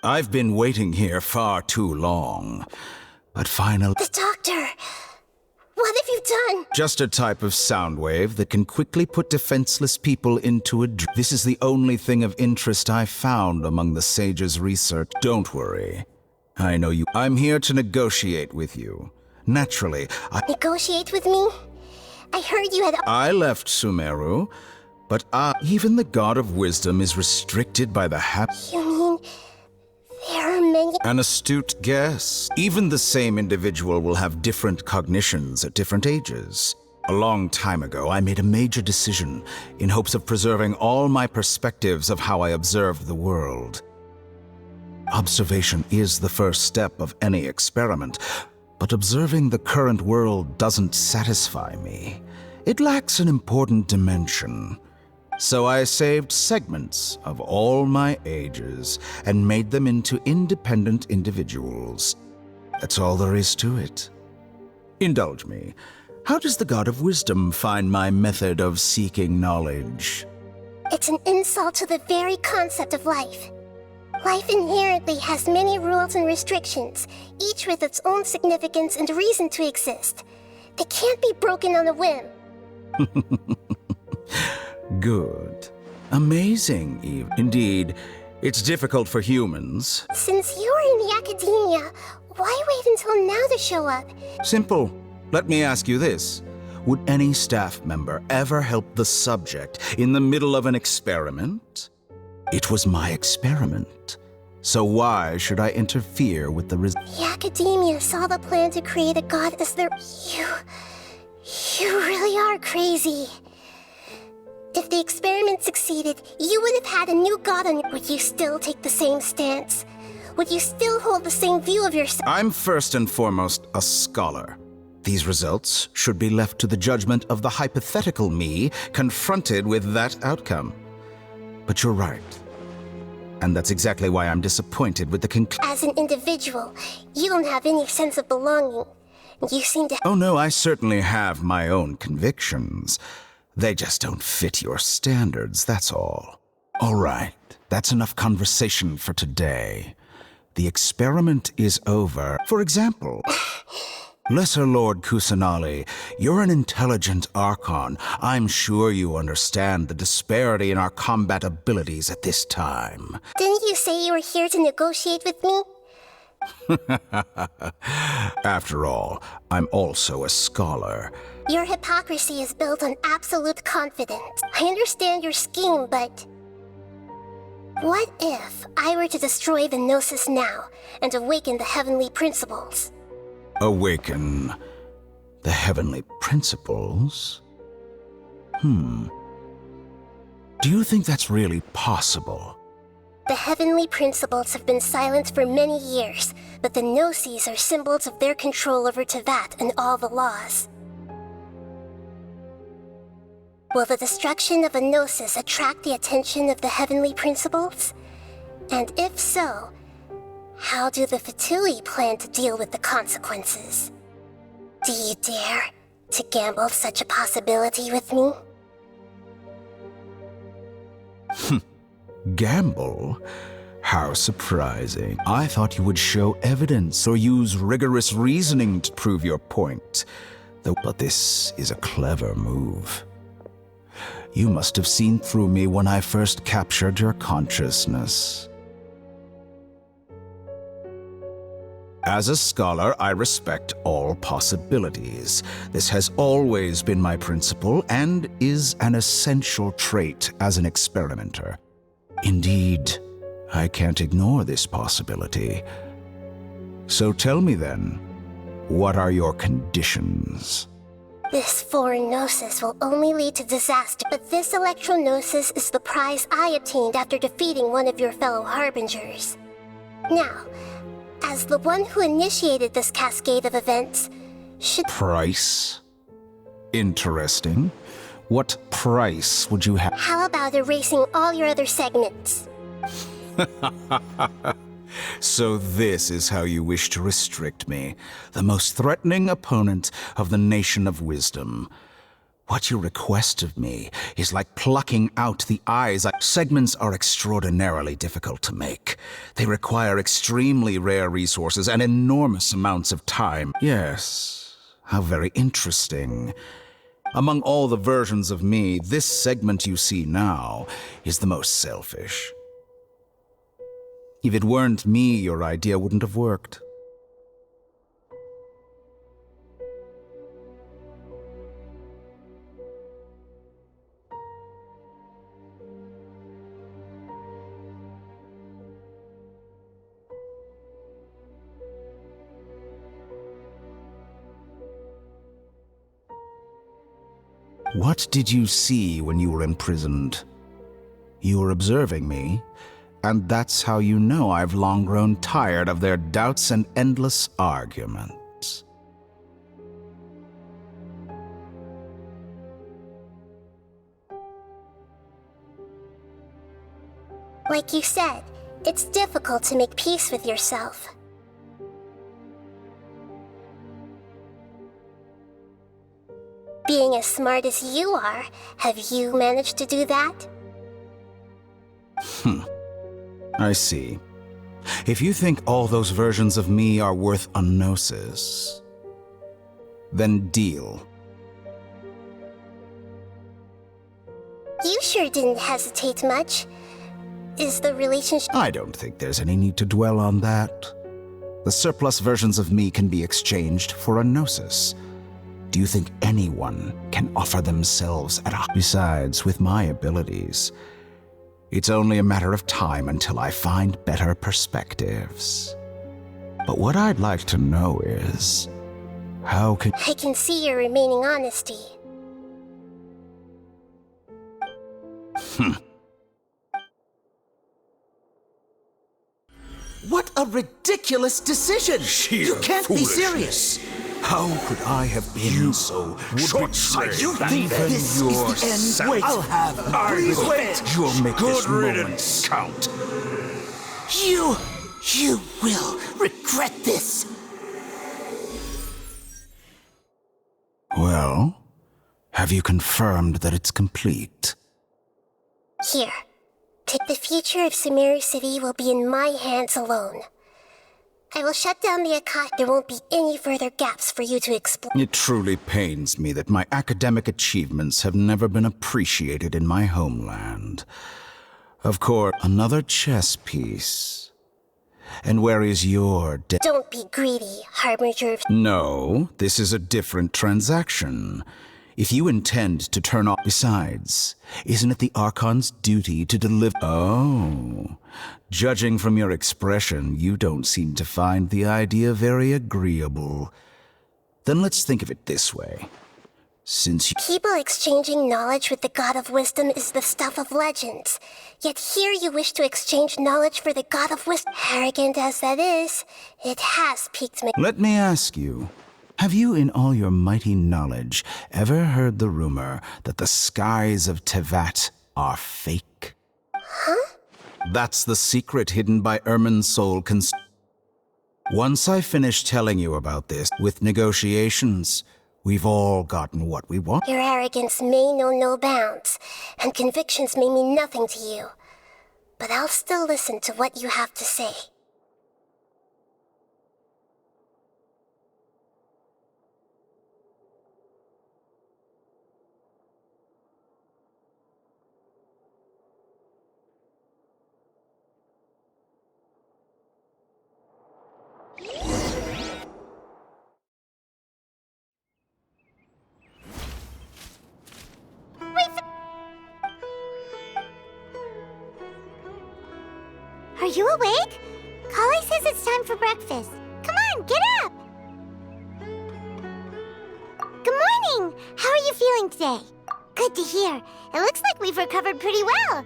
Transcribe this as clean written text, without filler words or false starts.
I've been waiting here far too long. But finally... The doctor! What have you done? Just a type of sound wave that can quickly put defenseless people into a... This is the only thing of interest I found among the sage's research. Don't worry. I know you. I'm here to negotiate with you. Naturally, Negotiate with me? I heard you had... I left Sumeru, but even the god of wisdom is restricted by the You mean... there are many... An astute guess. Even the same individual will have different cognitions at different ages. A long time ago, I made a major decision in hopes of preserving all my perspectives of how I observed the world. Observation is the first step of any experiment, but observing the current world doesn't satisfy me. It lacks an important dimension. So I saved segments of all my ages and made them into independent individuals. That's all there is to it. Indulge me. How does the God of Wisdom find my method of seeking knowledge? It's an insult to the very concept of life. Life inherently has many rules and restrictions, each with its own significance and reason to exist. They can't be broken on a whim. Good. Amazing, Eve. Indeed, it's difficult for humans. Since you're in the academia, why wait until now to show up? Simple. Let me ask you this. Would any staff member ever help the subject in the middle of an experiment? It was my experiment. So why should I interfere with the The academia saw the plan to create a god as their... You really are crazy. If the experiment succeeded, you would have had a new god on... Would you still take the same stance? Would you still hold the same view of yourself? I'm first and foremost a scholar. These results should be left to the judgment of the hypothetical me confronted with that outcome. But you're right. And that's exactly why I'm disappointed with the conclusion. As an individual, you don't have any sense of belonging. You seem to... Oh no, I certainly have my own convictions. They just don't fit your standards, that's all. All right, that's enough conversation for today. The experiment is over. For example, Lesser Lord Kusanali, you're an intelligent Archon. I'm sure you understand the disparity in our combat abilities at this time. Didn't you say you were here to negotiate with me? After all, I'm also a scholar. Your hypocrisy is built on absolute confidence. I understand your scheme, but... What if I were to destroy the Gnosis now and awaken the heavenly principles? Awaken the heavenly principles? Do you think that's really possible? The heavenly principles have been silent for many years, but the Gnosis are symbols of their control over Tevat and all the laws. Will the destruction of a Gnosis attract the attention of the heavenly principles? And if so, how do the Fatui plan to deal with the consequences? Do you dare to gamble such a possibility with me? Gamble? How surprising. I thought you would show evidence or use rigorous reasoning to prove your point. But this is a clever move. You must have seen through me when I first captured your consciousness. As a scholar, I respect all possibilities. This has always been my principle and is an essential trait as an experimenter. Indeed, I can't ignore this possibility. So tell me then, what are your conditions? This foreign Gnosis will only lead to disaster, but this Electro-Gnosis is the prize I obtained after defeating one of your fellow Harbingers. Now, as the one who initiated this cascade of events, should... Price? Interesting. What price would you have? How about erasing all your other segments? So this is how you wish to restrict me, the most threatening opponent of the Nation of Wisdom. What you request of me is like plucking out the eyes. Segments are extraordinarily difficult to make. They require extremely rare resources and enormous amounts of time. Yes, how very interesting. Among all the versions of me, this segment you see now is the most selfish. If it weren't me, your idea wouldn't have worked. What did you see when you were imprisoned? You were observing me, and that's how you know I've long grown tired of their doubts and endless arguments. Like you said, it's difficult to make peace with yourself. Being as smart as you are, have you managed to do that? I see. If you think all those versions of me are worth a gnosis, then deal. You sure didn't hesitate much. Is the relationship... I don't think there's any need to dwell on that. The surplus versions of me can be exchanged for a gnosis. Do you think anyone can offer themselves at a... Besides, with my abilities, it's only a matter of time until I find better perspectives. But what I'd like to know is, how can... I can see your remaining honesty. What a ridiculous decision! You can't be serious! How could I have been so short-sighted? You think that this is the end? Wait, I'll have... Please wait! You'll make this moment count. You will regret this! Well, have you confirmed that it's complete? Here. The future of Sumeru City will be in my hands alone. I will shut down the Akasha. There won't be any further gaps for you to explore. It truly pains me that my academic achievements have never been appreciated in my homeland. Of course, another chess piece. And where is your Don't be greedy, Harbinger of... No, this is a different transaction. If you intend to turn off... Besides, isn't it the Archon's duty to deliver... Oh, judging from your expression, you don't seem to find the idea very agreeable. Then let's think of it this way. Since you... People exchanging knowledge with the God of Wisdom is the stuff of legends. Yet here you wish to exchange knowledge for the God of Wisdom. Arrogant as that is, it has piqued me. Let me ask you. Have you, in all your mighty knowledge, ever heard the rumor that the skies of Tevat are fake? Huh? That's the secret hidden by Irminsul. Once I finish telling you about this, with negotiations, we've all gotten what we want. Your arrogance may know no bounds, and convictions may mean nothing to you. But I'll still listen to what you have to say. Are you awake? Kali says it's time for breakfast. Come on, get up! Good morning! How are you feeling today? Good to hear. It looks like we've recovered pretty well.